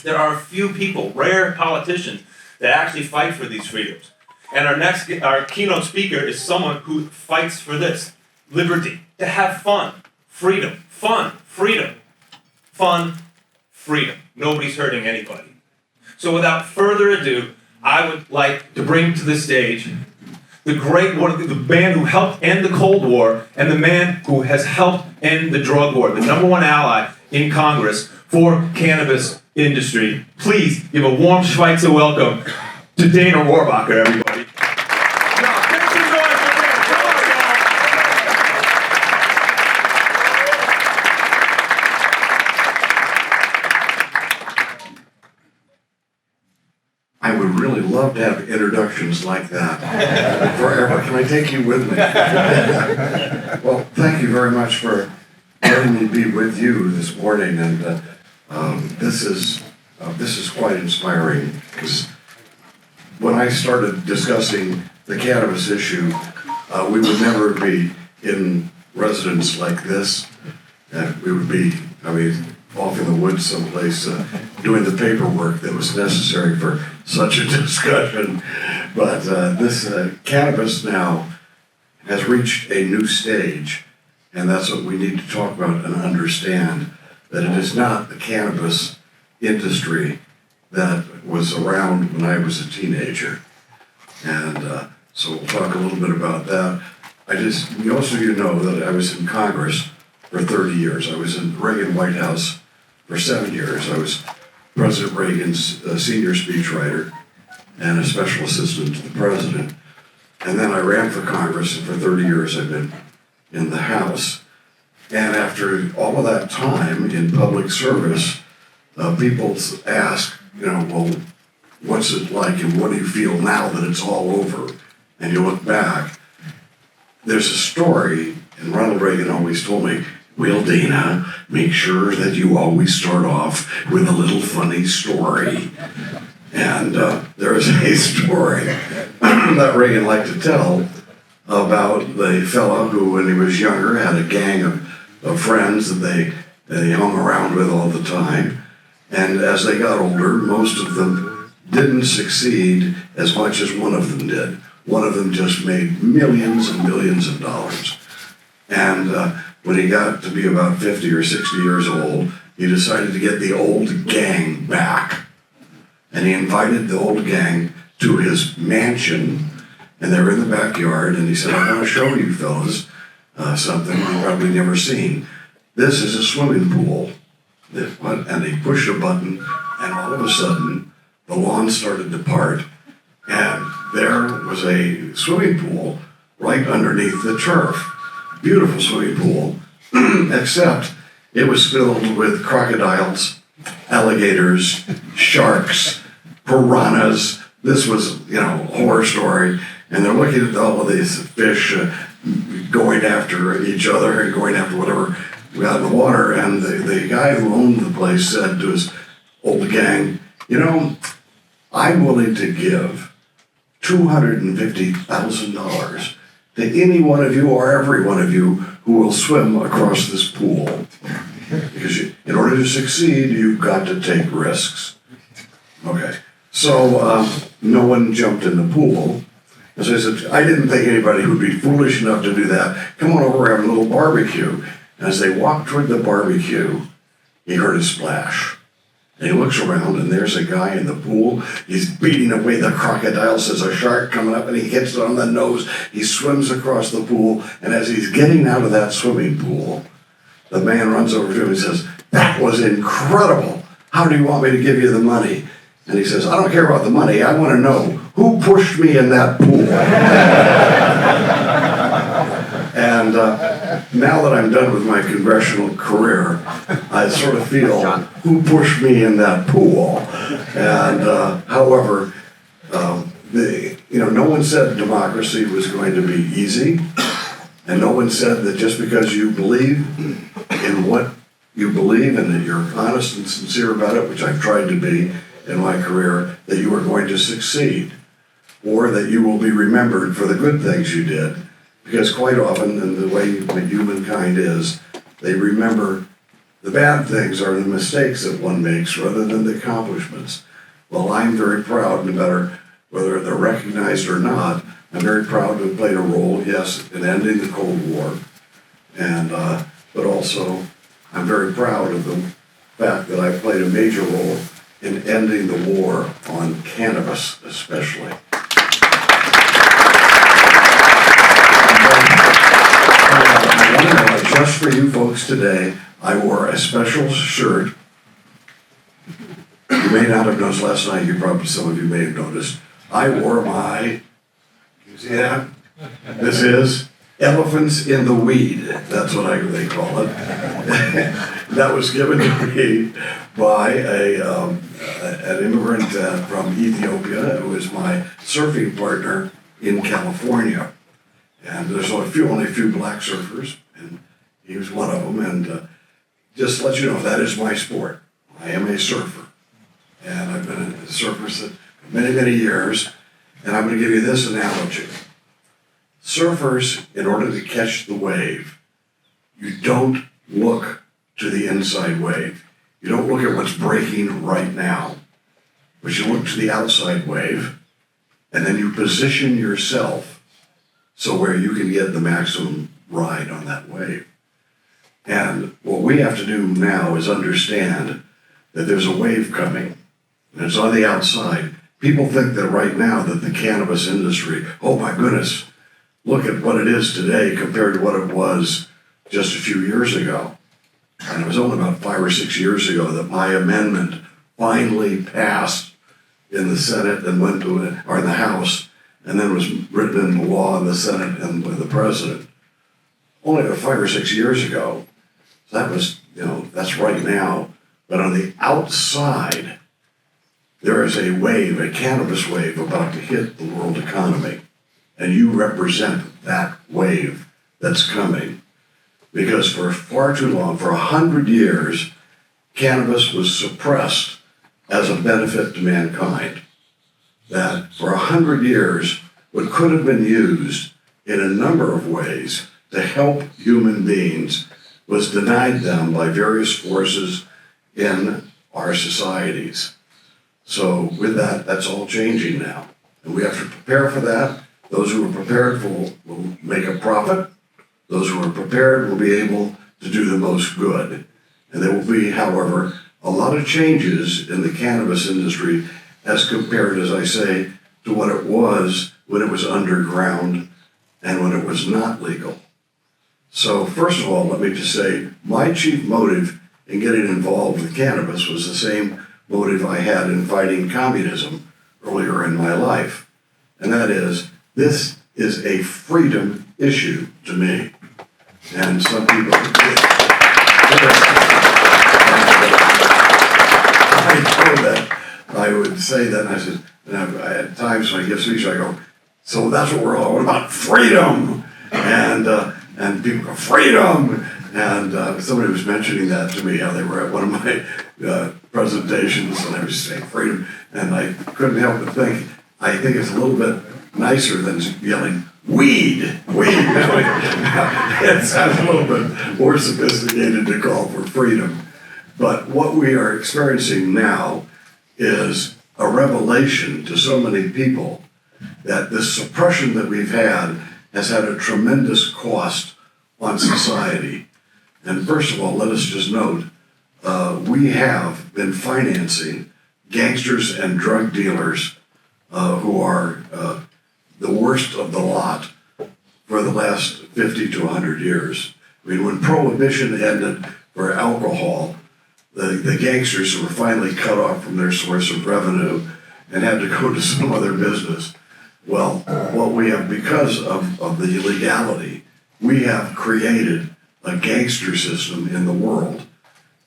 There are a few people, rare politicians, that actually fight for these freedoms. And our keynote speaker is someone who fights for this. Liberty, to have fun, freedom, fun, freedom, fun, freedom. Nobody's hurting anybody. So without further ado, I would like to bring to the stage the man who helped end the Cold War and the man who has helped end the drug war, the #1 ally in Congress for cannabis industry. Please give a warm Schweitzer welcome to Dana Rohrabacher, everybody. I would really love to have introductions like that forever. Can I take you with me? Well, thank you very much for letting me be with you this morning, and this is quite inspiring, because when I started discussing the cannabis issue, we would never be in residence like this. We would be, off in the woods someplace doing the paperwork that was necessary for such a discussion. But this cannabis now has reached a new stage, and that's what we need to talk about and understand, that it is not the cannabis industry that was around when I was a teenager. And so we'll talk a little bit about that. Most of you know that I was in Congress for 30 years. I was in the Reagan White House for 7 years. I was President Reagan's senior speechwriter and a special assistant to the president. And then I ran for Congress, and for 30 years I've been in the House. And after all of that time in public service, people ask, well, what's it like and what do you feel now that it's all over? And you look back, there's a story, and Ronald Reagan always told me, well, Dana, make sure that you always start off with a little funny story. And there is a story that Reagan liked to tell about the fellow who, when he was younger, had a gang of friends that they hung around with all the time. And as they got older, most of them didn't succeed as much as one of them did. One of them just made millions and millions of dollars. And when he got to be about 50 or 60 years old, he decided to get the old gang back. And he invited the old gang to his mansion, and they were in the backyard, and he said, I want to show you fellas something you've probably never seen. This is a swimming pool. And he pushed a button, and all of a sudden, the lawn started to part, and there was a swimming pool right underneath the turf. Beautiful swimming pool, except it was filled with crocodiles, alligators, sharks, piranhas. This was, a horror story. And they're looking at all of these fish going after each other and going after whatever got in the water. And the guy who owned the place said to his old gang, I'm willing to give $250,000 to any one of you or every one of you who will swim across this pool. Because in order to succeed, you've got to take risks. Okay, so no one jumped in the pool. And so I said, I didn't think anybody would be foolish enough to do that. Come on over, have a little barbecue. And as they walked toward the barbecue, he heard a splash. And he looks around, and there's a guy in the pool. He's beating away the crocodiles. There's a shark coming up, and he hits it on the nose. He swims across the pool, and as he's getting out of that swimming pool, the man runs over to him and says, that was incredible. How do you want me to give you the money? And he says, I don't care about the money. I want to know who pushed me in that pool. And now that I'm done with my congressional career, I sort of feel who pushed me in that pool. And however, no one said democracy was going to be easy, and no one said that just because you believe in what you believe and that you're honest and sincere about it, which I've tried to be in my career, that you are going to succeed, or that you will be remembered for the good things you did. Because quite often, and the way humankind is, they remember The bad things are the mistakes that one makes rather than the accomplishments. Well, I'm very proud, no matter whether they're recognized or not, I'm very proud to have played a role, yes, in ending the Cold War, and but also I'm very proud of the fact that I played a major role in ending the war on cannabis, especially. Just for you folks today, I wore a special shirt. You may not have noticed last night, some of you may have noticed. I wore my, can you see that? This is Elephants in the Weed. That's what they call it. That was given to me by an immigrant from Ethiopia who is my surfing partner in California. And there's only a few black surfers, and he was one of them. And just to let you know, that is my sport. I am a surfer. And I've been a surfer for many, many years. And I'm going to give you this analogy. Surfers, in order to catch the wave, you don't look to the inside wave. You don't look at what's breaking right now. But you look to the outside wave, and then you position yourself so where you can get the maximum ride on that wave. And what we have to do now is understand that there's a wave coming, and it's on the outside. People think that right now that the cannabis industry, oh my goodness, look at what it is today compared to what it was just a few years ago. And it was only about 5 or 6 years ago that my amendment finally passed in the Senate and went to it, or in the House, and then was written into law in the Senate and with the President. Only about 5 or 6 years ago. So that was, that's right now. But on the outside, there is a wave, a cannabis wave about to hit the world economy. And you represent that wave that's coming. Because for far too long, for 100 years, cannabis was suppressed as a benefit to mankind. That for 100 years, what could have been used in a number of ways to help human beings was denied them by various forces in our societies. So with that, that's all changing now. And we have to prepare for that. Those who are prepared will make a profit. Those who are prepared will be able to do the most good. And there will be, however, a lot of changes in the cannabis industry as compared, as I say, to what it was when it was underground and when it was not legal. So first of all, let me just say, my chief motive in getting involved with cannabis was the same motive I had in fighting communism earlier in my life. And that is, this is a freedom issue to me. And some people, I know that I would say that, and I said, and I had times when I give speech, I go, so that's what we're all about, freedom. And people go, freedom. And somebody was mentioning that to me, how they were at one of my presentations, and I was saying freedom. And I couldn't help but think, I think it's a little bit nicer than yelling, weed. It sounds a little bit more sophisticated to call for freedom. But what we are experiencing now is a revelation to so many people that this suppression that we've had has had a tremendous cost on society. And first of all, let us just note, we have been financing gangsters and drug dealers who are the worst of the lot for the last 50 to 100 years. I mean, when Prohibition ended for alcohol, the gangsters were finally cut off from their source of revenue and had to go to some other business. Well, what we have, because of the illegality, we have created a gangster system in the world.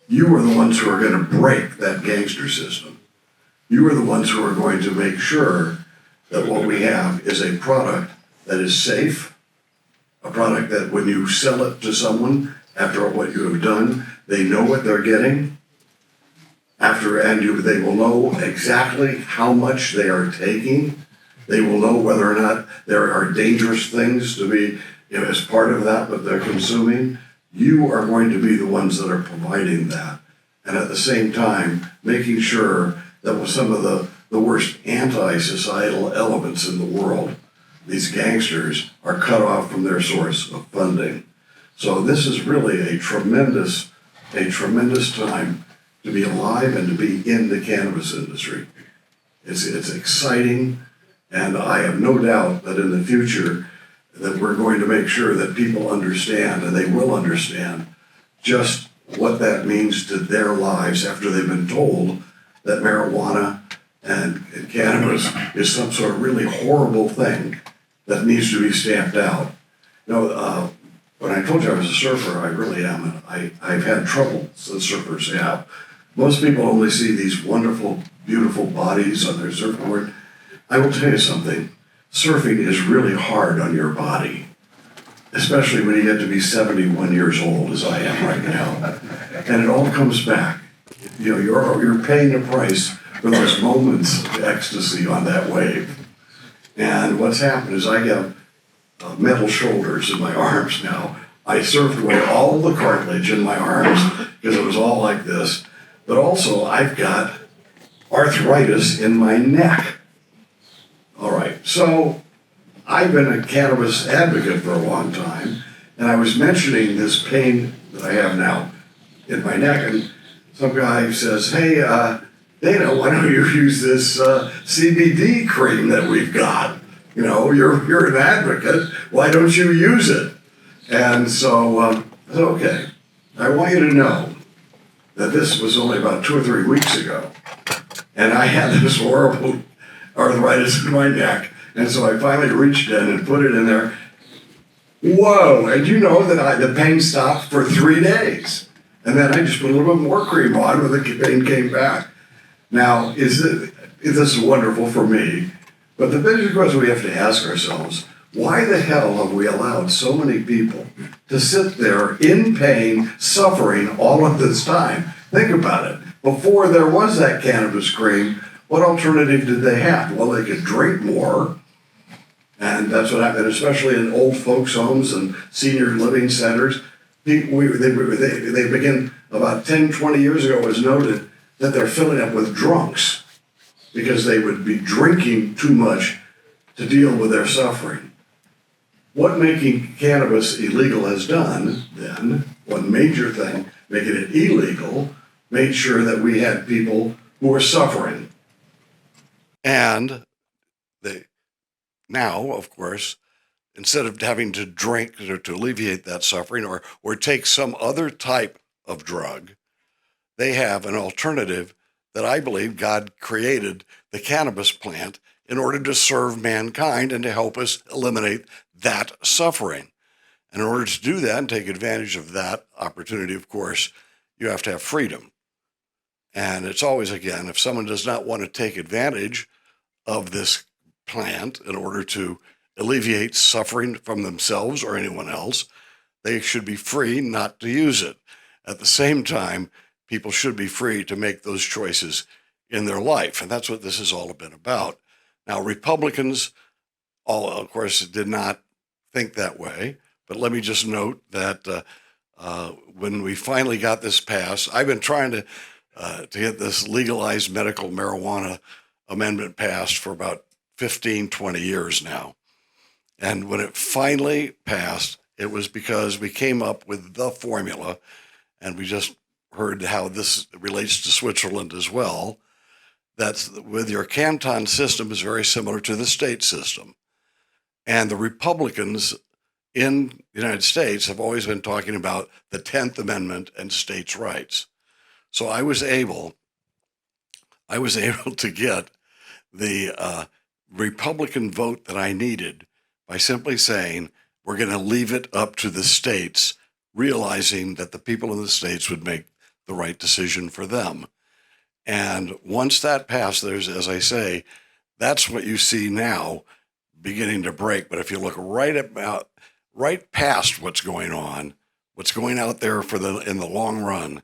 You are the ones who are going to break that gangster system. You are the ones who are going to make sure that what we have is a product that is safe, a product that when you sell it to someone after what you have done, they know what they're getting. They will know exactly how much they are taking. They will know whether or not there are dangerous things to be, as part of that they're consuming. you are going to be the ones that are providing that. And at the same time, making sure that with some of the worst anti-societal elements in the world, these gangsters, are cut off from their source of funding. So this is really a tremendous time to be alive and to be in the cannabis industry. It's exciting, and I have no doubt that in the future that we're going to make sure that people understand, and they will understand, just what that means to their lives after they've been told that marijuana and cannabis is some sort of really horrible thing that needs to be stamped out. You know, when I told you I was a surfer, I really am. I've had trouble, as surfers have. Most people only see these wonderful, beautiful bodies on their surfboard. I will tell you something. Surfing is really hard on your body, especially when you get to be 71 years old, as I am right now. And it all comes back. You know, you're paying the price for those moments of ecstasy on that wave. And what's happened is I have metal shoulders in my arms now. I surfed away all the cartilage in my arms because it was all like this. But also, I've got arthritis in my neck. All right, so I've been a cannabis advocate for a long time, and I was mentioning this pain that I have now in my neck, and some guy says, hey, Dana, why don't you use this CBD cream that we've got? You know, you're an advocate, why don't you use it? And so I said, okay, I want you to know that this was only about 2 or 3 weeks ago, and I had this horrible arthritis in my neck, and so I finally reached in and put it in there. Whoa, and you know that the pain stopped for 3 days, and then I just put a little bit more cream on when the pain came back. Now, this is wonderful for me, but the basic question we have to ask ourselves, why the hell have we allowed so many people to sit there in pain, suffering all of this time? Think about it. Before there was that cannabis cream, what alternative did they have? Well, they could drink more, and that's what happened, especially in old folks' homes and senior living centers. They begin about 10, 20 years ago, it was noted that they're filling up with drunks because they would be drinking too much to deal with their suffering. What making cannabis illegal has done, then, one major thing, making it illegal, made sure that we had people who were suffering. And now, of course, instead of having to drink to alleviate that suffering or take some other type of drug, they have an alternative that I believe God created the cannabis plant in order to serve mankind and to help us eliminate that suffering. And in order to do that and take advantage of that opportunity, of course, you have to have freedom. And it's always, again, if someone does not want to take advantage of this plant in order to alleviate suffering from themselves or anyone else, they should be free not to use it. At the same time, people should be free to make those choices in their life. And that's what this has all been about. Now, Republicans, of course, did not think that way. But let me just note that when we finally got this passed, I've been trying to get this legalized medical marijuana amendment passed for about 15, 20 years now. And when it finally passed, it was because we came up with the formula, and we just heard how this relates to Switzerland as well, that with your canton system is very similar to the state system. And the Republicans in the United States have always been talking about the 10th Amendment and states' rights. So I was able to get the Republican vote that I needed by simply saying, we're going to leave it up to the states, realizing that the people in the states would make the right decision for them. And once that passed, there's, as I say, that's what you see now beginning to break. But if you look right past what's going on, what's going out there in the long run,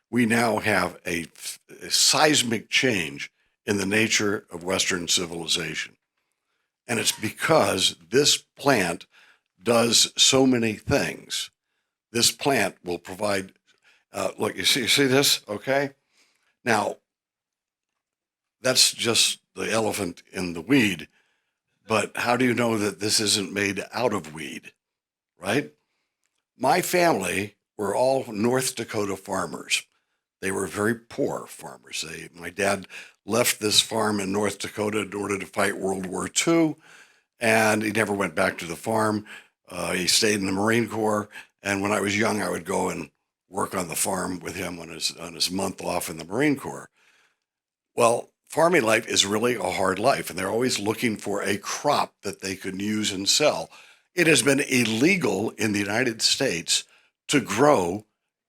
we now have a seismic change in the nature of Western civilization. And it's because this plant does so many things. this plant will provide, look, you see this, okay? Now, that's just the elephant in the weed, but how do you know that this isn't made out of weed, right? My family were all North Dakota farmers. They were very poor farmers. My dad left this farm in North Dakota in order to fight World War II, and he never went back to the farm. He stayed in the Marine Corps, and when I was young, I would go and work on the farm with him on his month off in the Marine Corps. Well, farming life is really a hard life, and they're always looking for a crop that they can use and sell. It has been illegal in the United States to grow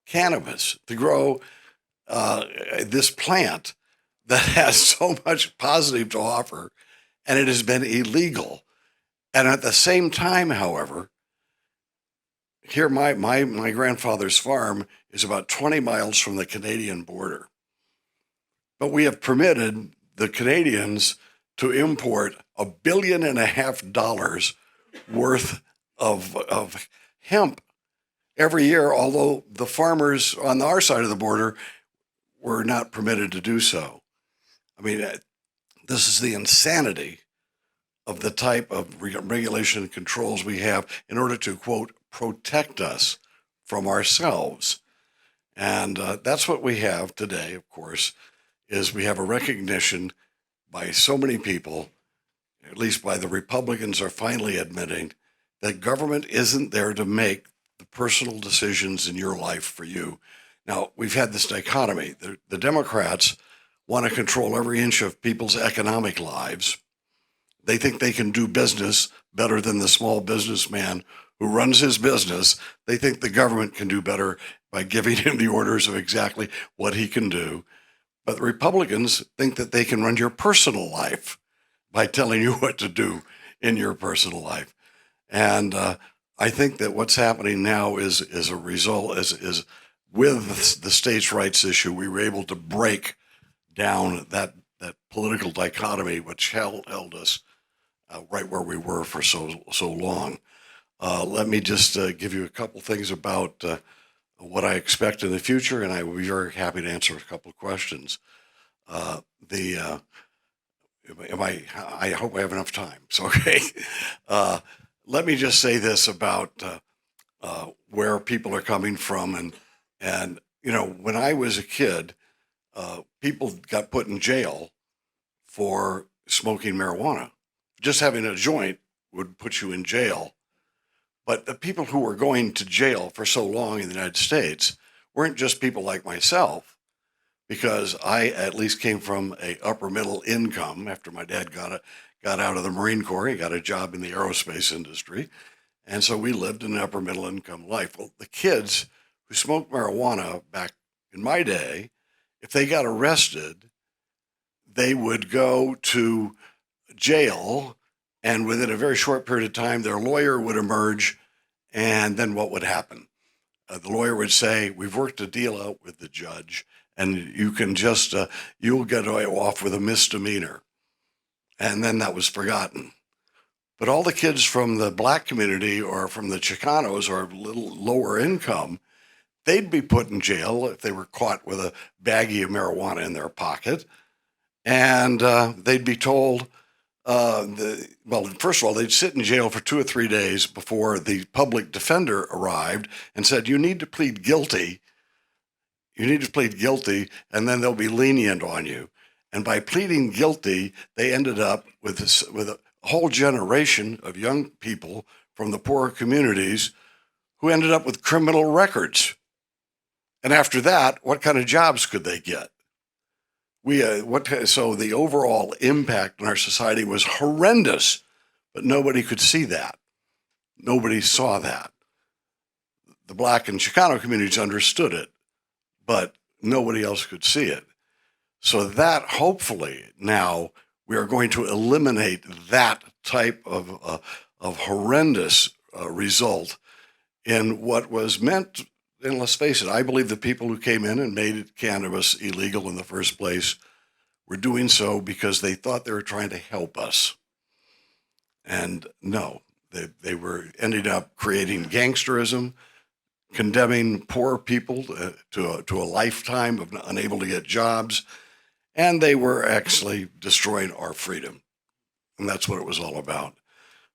cannabis, to grow this plant that has so much positive to offer, and it has been illegal. And at the same time, however, here my grandfather's farm is about 20 miles from the Canadian border. But we have permitted the Canadians to import $1.5 billion worth of hemp every year, although the farmers on our side of the border were not permitted to do so. I mean, this is the insanity of the type of regulation and controls we have in order to, quote, protect us from ourselves. And that's what we have today, of course, is we have a recognition by so many people, at least by the Republicans are finally admitting, that government isn't there to make the personal decisions in your life for you. Now, we've had this dichotomy. The Democrats want to control every inch of people's economic lives. They think they can do business better than the small businessman who runs his business. They think the government can do better by giving him the orders of exactly what he can do. But the Republicans think that they can run your personal life by telling you what to do in your personal life. And I think that what's happening now is a result, is with the states' rights issue, we were able to break down that political dichotomy which held us right where we were for so long. Let me just give you a couple things about what I expect in the future, and I will be very happy to answer a couple of questions. I hope I have enough time. So, okay. Let me just say this about where people are coming from, and you know, when I was a kid, people got put in jail for smoking marijuana. Just having a joint would put you in jail. But the people who were going to jail for so long in the United States weren't just people like myself, because I at least came from a upper middle income after my dad got out of the Marine Corps. He got a job in the aerospace industry. And so we lived an upper middle income life. Well, the kids who smoked marijuana back in my day, if they got arrested, they would go to jail, and within a very short period of time, their lawyer would emerge, and then what would happen? The lawyer would say, "We've worked a deal out with the judge, and you can just, you'll get off with a misdemeanor." And then that was forgotten. But all the kids from the black community or from the Chicanos or a little lower income, they'd be put in jail if they were caught with a baggie of marijuana in their pocket. And they'd be told, well, first of all, they'd sit in jail for 2 or 3 days before the public defender arrived and said, "You need to plead guilty. You need to plead guilty, and then they'll be lenient on you." And by pleading guilty, they ended up with a whole generation of young people from the poorer communities who ended up with criminal records. And after that, what kind of jobs could they get? So the overall impact on our society was horrendous, but nobody could see that. Nobody saw that. The black and Chicano communities understood it, but nobody else could see it. So that hopefully now we are going to eliminate that type of horrendous result in what was meant. And let's face it, I believe the people who came in and made cannabis illegal in the first place were doing so because they thought they were trying to help us. And no, they were ending up creating gangsterism, condemning poor people to a lifetime of unable to get jobs, and they were actually destroying our freedom. And that's what it was all about.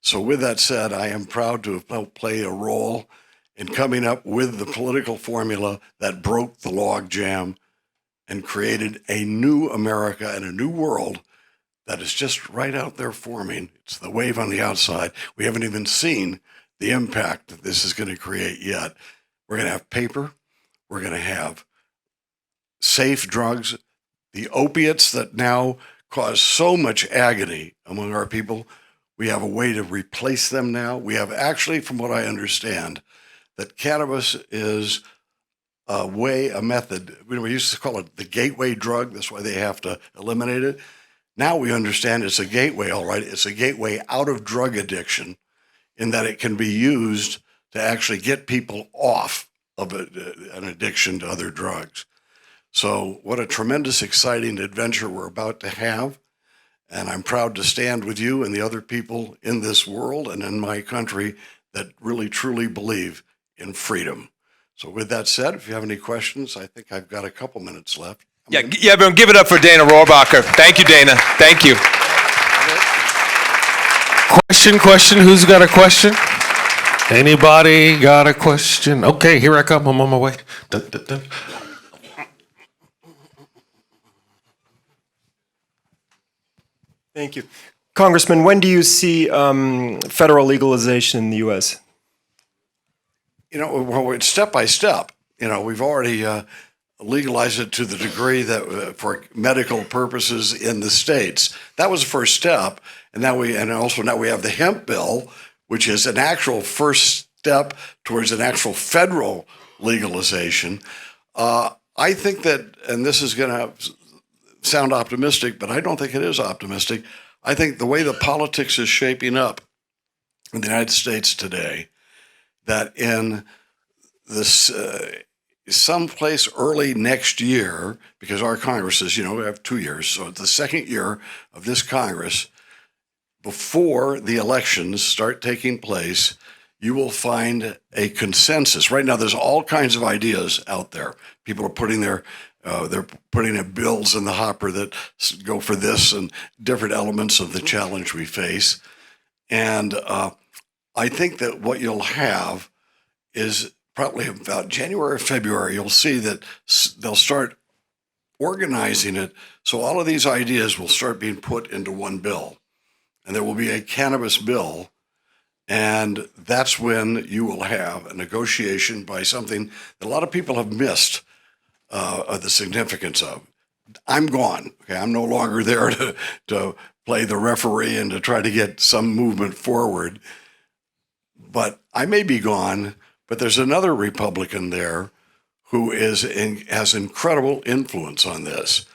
So with that said, I am proud to have helped play a role in coming up with the political formula that broke the log jam and created a new America and a new world that is just right out there forming. It's the wave on the outside. We haven't even seen the impact that this is going to create yet. We're going to have paper. We're going to have safe drugs. The opiates that now cause so much agony among our people, we have a way to replace them now. We have actually, from what I understand, that cannabis is a method. We used to call it the gateway drug. That's why they have to eliminate it. Now we understand it's a gateway, all right. It's a gateway out of drug addiction in that it can be used to actually get people off of an addiction to other drugs. So what a tremendous, exciting adventure we're about to have. And I'm proud to stand with you and the other people in this world and in my country that really, truly believe in freedom. So with that said, if you have any questions, I think I've got a couple minutes left. Yeah, everyone give it up for Dana Rohrabacher. Thank you, Dana. Thank you. Question, who's got a question? Anybody got a question? Okay, here I come, I'm on my way. Dun, dun, dun. Thank you. Congressman, when do you see federal legalization in the U.S.? Well, it's step by step. We've already legalized it to the degree that for medical purposes in the states. That was the first step. And now we have the hemp bill, which is an actual first step towards an actual federal legalization. I think that, and this is going to sound optimistic, but I don't think it is optimistic. I think the way the politics is shaping up in the United States today, that in this someplace early next year, because our Congresses, we have 2 years, so the second year of this Congress, before the elections start taking place, you will find a consensus. Right now, there's all kinds of ideas out there. People are putting they're putting bills in the hopper that go for this and different elements of the challenge we face. And I think that what you'll have is probably about January or February, you'll see that they'll start organizing it. So all of these ideas will start being put into one bill. And there will be a cannabis bill. And that's when you will have a negotiation by something that a lot of people have missed the significance of. I'm gone. Okay, I'm no longer there to play the referee and to try to get some movement forward. But I may be gone, but there's another Republican there who has incredible influence on this.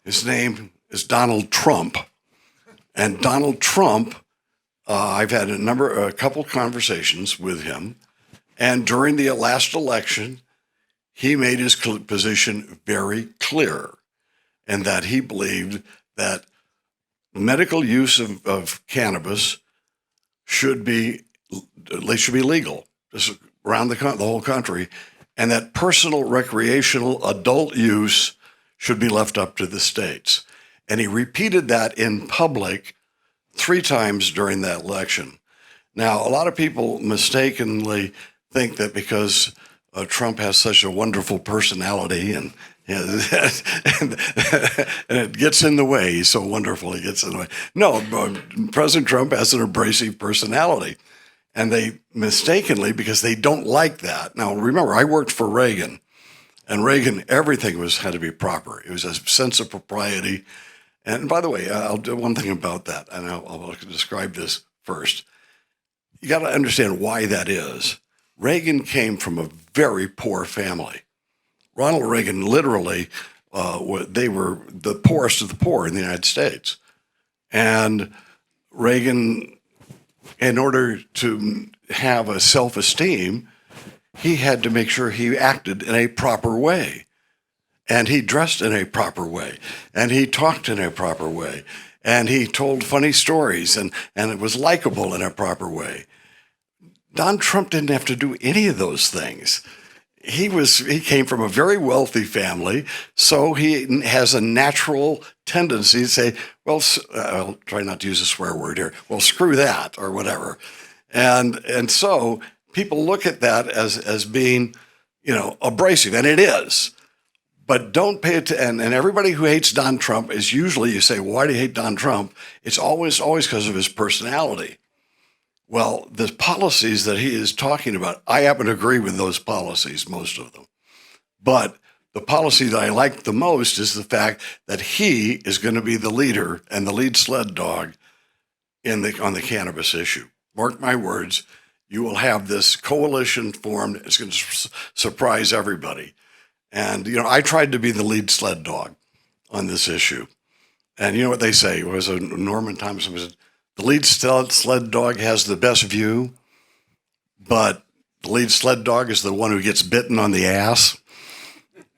His name is Donald Trump. And Donald Trump, I've had a couple conversations with him. And during the last election, he made his position very clear, and that he believed that medical use of cannabis should be legal around the whole country, and that personal recreational adult use should be left up to the states. And he repeated that in public 3 times during that election. Now, a lot of people mistakenly think that because Trump has such a wonderful personality and it gets in the way. He's so wonderful, he gets in the way. No, President Trump has an abrasive personality. And they mistakenly, because they don't like that. Now, remember, I worked for Reagan. And Reagan, everything had to be proper. It was a sense of propriety. And by the way, I'll do one thing about that, and I'll describe this first. You got to understand why that is. Reagan came from a very poor family. Ronald Reagan, literally, they were the poorest of the poor in the United States. And Reagan, in order to have a self-esteem, he had to make sure he acted in a proper way. And he dressed in a proper way. And he talked in a proper way. And he told funny stories, and it was likable in a proper way. Don Trump didn't have to do any of those things. He came from a very wealthy family, so he has a natural tendency to say, well, I'll try not to use a swear word here. Well, screw that or whatever. And so people look at that as being, abrasive, and it is. But don't pay attention. And everybody who hates Don Trump is usually, you say, why do you hate Don Trump? It's always because of his personality. Well, the policies that he is talking about, I happen to agree with those policies, most of them. But the policy that I like the most is the fact that he is going to be the leader and the lead sled dog on the cannabis issue. Mark my words, you will have this coalition formed. It's going to surprise everybody. And, I tried to be the lead sled dog on this issue. And you know what they say? It was Norman Thompson was the lead sled dog has the best view, but the lead sled dog is the one who gets bitten on the ass.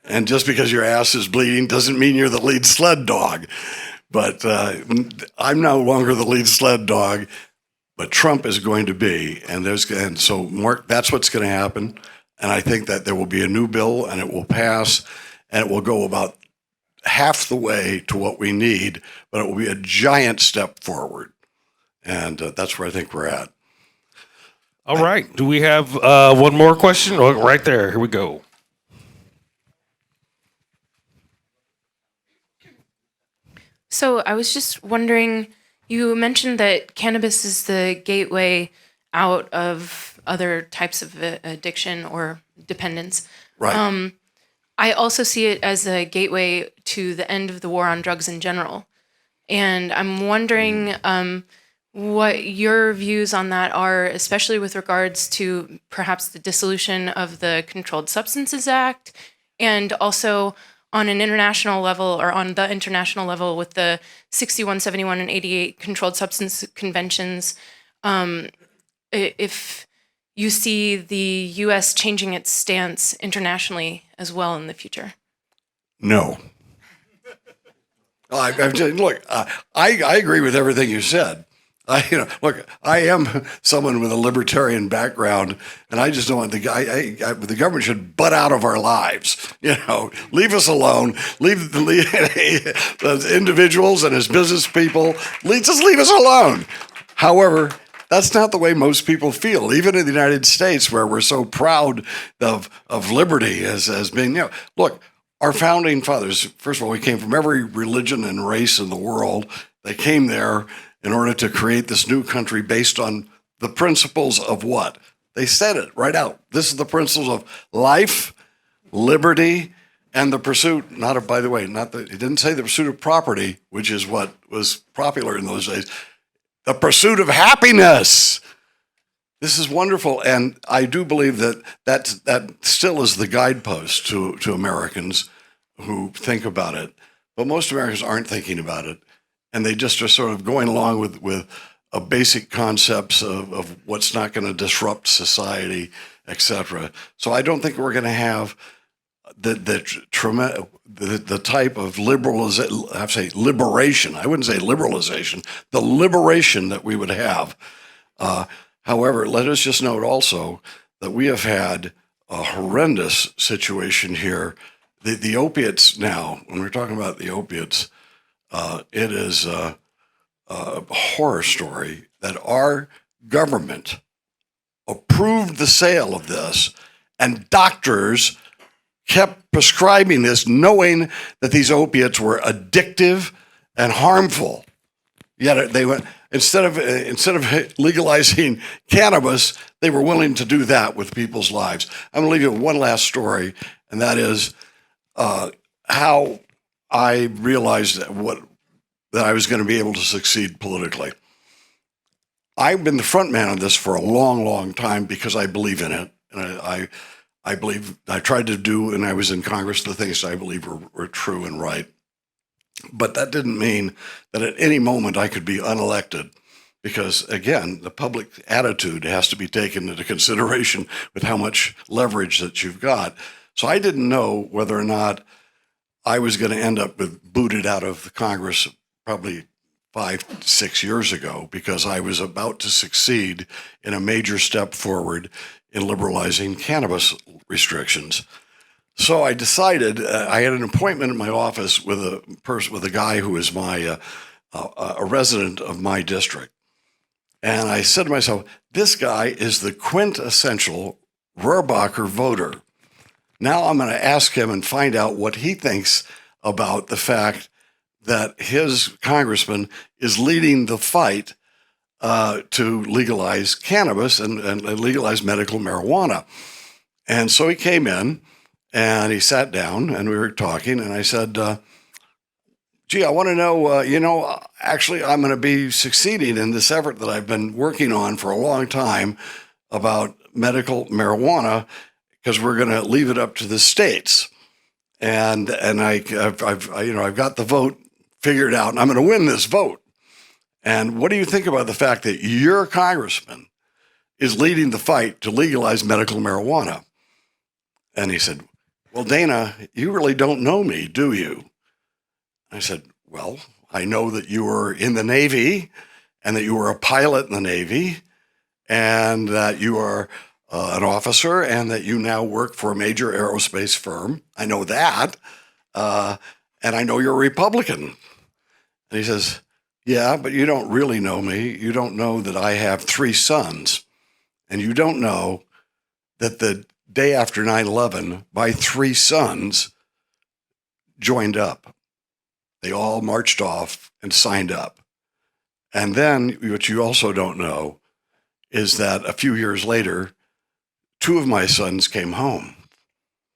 And just because your ass is bleeding doesn't mean you're the lead sled dog. But I'm no longer the lead sled dog, but Trump is going to be. And so, Mark, that's what's going to happen. And I think that there will be a new bill, and it will pass, and it will go about half the way to what we need, but it will be a giant step forward. And that's where I think we're at. All right. Do we have one more question? Oh, right there. Here we go. So I was just wondering, you mentioned that cannabis is the gateway out of other types of addiction or dependence. Right. I also see it as a gateway to the end of the war on drugs in general. And I'm wondering what your views on that are, especially with regards to perhaps the dissolution of the Controlled Substances Act, and also on an international level, or on the international level with the 61, 71, and 88 Controlled Substance Conventions. If you see the U.S. changing its stance internationally as well in the future? No. I agree with everything you said. I am someone with a libertarian background, and I just don't want the government should butt out of our lives. Leave us alone. Leave the individuals and as business people. Just leave us alone. However, that's not the way most people feel, even in the United States, where we're so proud of liberty as being, look, our founding fathers, first of all, we came from every religion and race in the world. They came there in order to create this new country based on the principles of what? They said it right out. This is the principles of life, liberty, and the pursuit, it didn't say the pursuit of property, which is what was popular in those days. The pursuit of happiness. This is wonderful, and I do believe that still is the guidepost to Americans who think about it. But most Americans aren't thinking about it, and they just are sort of going along with a basic concepts of what's not going to disrupt society, etc. So I don't think we're going to have the type of liberation. I wouldn't say liberalization. The liberation that we would have. However, let us just note also that we have had a horrendous situation here. The opiates now, when we're talking about the opiates, it is a horror story that our government approved the sale of this, and doctors kept prescribing this knowing that these opiates were addictive and harmful. Yet they went, instead of legalizing cannabis, they were willing to do that with people's lives. I'm going to leave you with one last story, and that is how I realized that I was going to be able to succeed politically. I've been the front man on this for a long, long time because I believe in it. And I believe I tried to do, and I was in Congress, the things I believe were true and right. But that didn't mean that at any moment I could be unelected, because, again, the public attitude has to be taken into consideration with how much leverage that you've got. So I didn't know whether or not I was going to end up booted out of the Congress probably 5-6 years ago because I was about to succeed in a major step forward in liberalizing cannabis restrictions. So I decided I had an appointment in my office with a guy who is a resident of my district, and I said to myself, "This guy is the quintessential Rohrbacher voter." Now I'm going to ask him and find out what he thinks about the fact that his congressman is leading the fight to legalize cannabis and legalize medical marijuana. And so he came in and he sat down and we were talking, and I said, gee, I want to know, actually, I'm going to be succeeding in this effort that I've been working on for a long time about medical marijuana, because we're going to leave it up to the states. And I've got the vote figured out, and I'm going to win this vote. And what do you think about the fact that your congressman is leading the fight to legalize medical marijuana? And he said, well, Dana, you really don't know me, do you? I said, well, I know that you were in the Navy and that you were a pilot in the Navy and that you are an officer and that you now work for a major aerospace firm. I know that. And I know you're a Republican. And he says, yeah, but you don't really know me. You don't know that I have 3 sons. And you don't know that the day after 9/11, my 3 sons joined up. They all marched off and signed up. And then what you also don't know is that a few years later, 2 of my sons came home.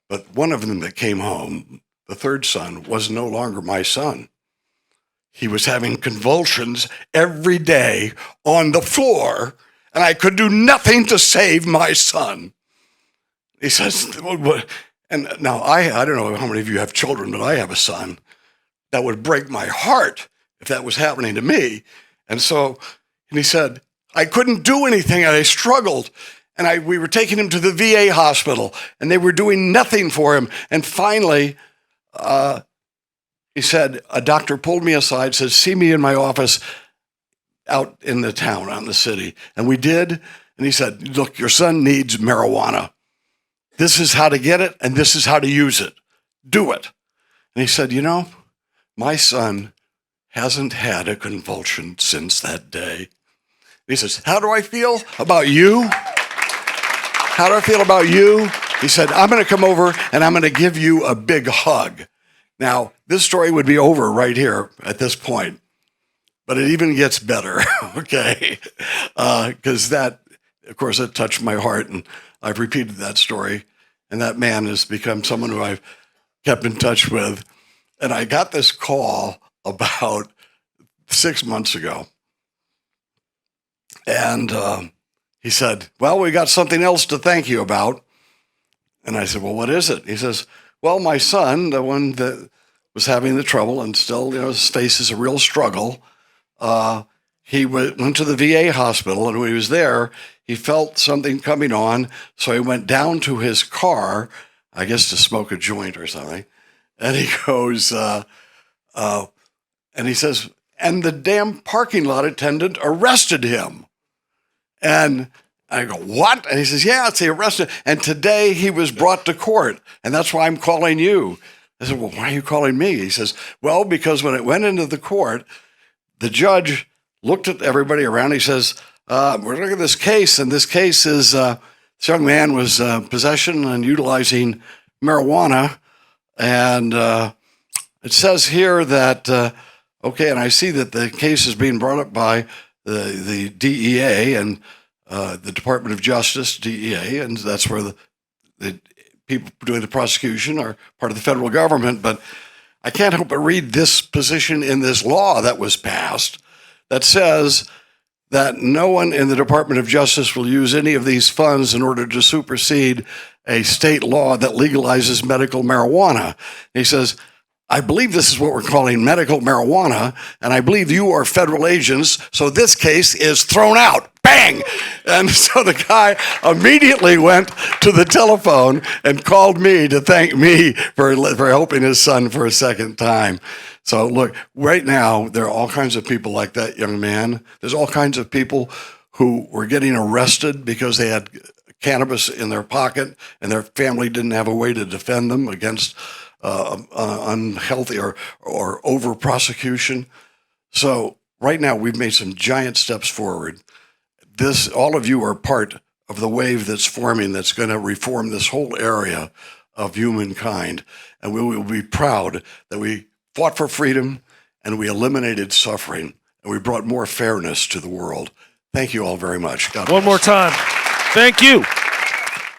But one of them that came home, the 3rd son, was no longer my son. He was having convulsions every day on the floor, and I could do nothing to save my son. He says, and now I don't know how many of you have children, but I have a son. That would break my heart if that was happening to me. And he said, I couldn't do anything, and I struggled. And we were taking him to the VA hospital, and they were doing nothing for him. And finally, he said, a doctor pulled me aside, said, see me in my office out in the town, out in the city. And we did. And he said, look, your son needs marijuana. This is how to get it, and this is how to use it. Do it. And he said, my son hasn't had a convulsion since that day. He says, how do I feel about you? How do I feel about you? He said, I'm going to come over and I'm going to give you a big hug. Now, this story would be over right here at this point, but it even gets better, okay? Because that, of course, it touched my heart, and I've repeated that story, and that man has become someone who I've kept in touch with. And I got this call about 6 months ago. And he said, well, we got something else to thank you about. And I said, well, what is it? He says, well, my son, the one that was having the trouble and still faces a real struggle, he went to the VA hospital, and when he was there, he felt something coming on. So he went down to his car, I guess to smoke a joint or something. And he goes, and he says, and the damn parking lot attendant arrested him. And I go, what? And he says, yeah, they arrested him. And today he was brought to court. And that's why I'm calling you. I said, well, why are you calling me? He says, well, because when it went into the court, the judge looked at everybody around. He says, we're looking at this case. And this case is this young man was possession and utilizing marijuana. And it says here that, okay, and I see that the case is being brought up by the DEA and the Department of Justice, DEA, and that's where the people doing the prosecution are part of the federal government. But I can't help but read this position in this law that was passed that says that no one in the Department of Justice will use any of these funds in order to supersede a state law that legalizes medical marijuana. He says, I believe this is what we're calling medical marijuana, and I believe you are federal agents, so this case is thrown out. Bang! And so the guy immediately went to the telephone and called me to thank me for helping his son for a second time. So look, right now, there are all kinds of people like that young man. There's all kinds of people who were getting arrested because they had cannabis in their pocket and their family didn't have a way to defend them against unhealthy or over prosecution. So right now we've made some giant steps forward. All of you are part of the wave that's forming that's going to reform this whole area of humankind. And we will be proud that we fought for freedom and we eliminated suffering and we brought more fairness to the world. Thank you all very much. God bless. One more time. Thank you.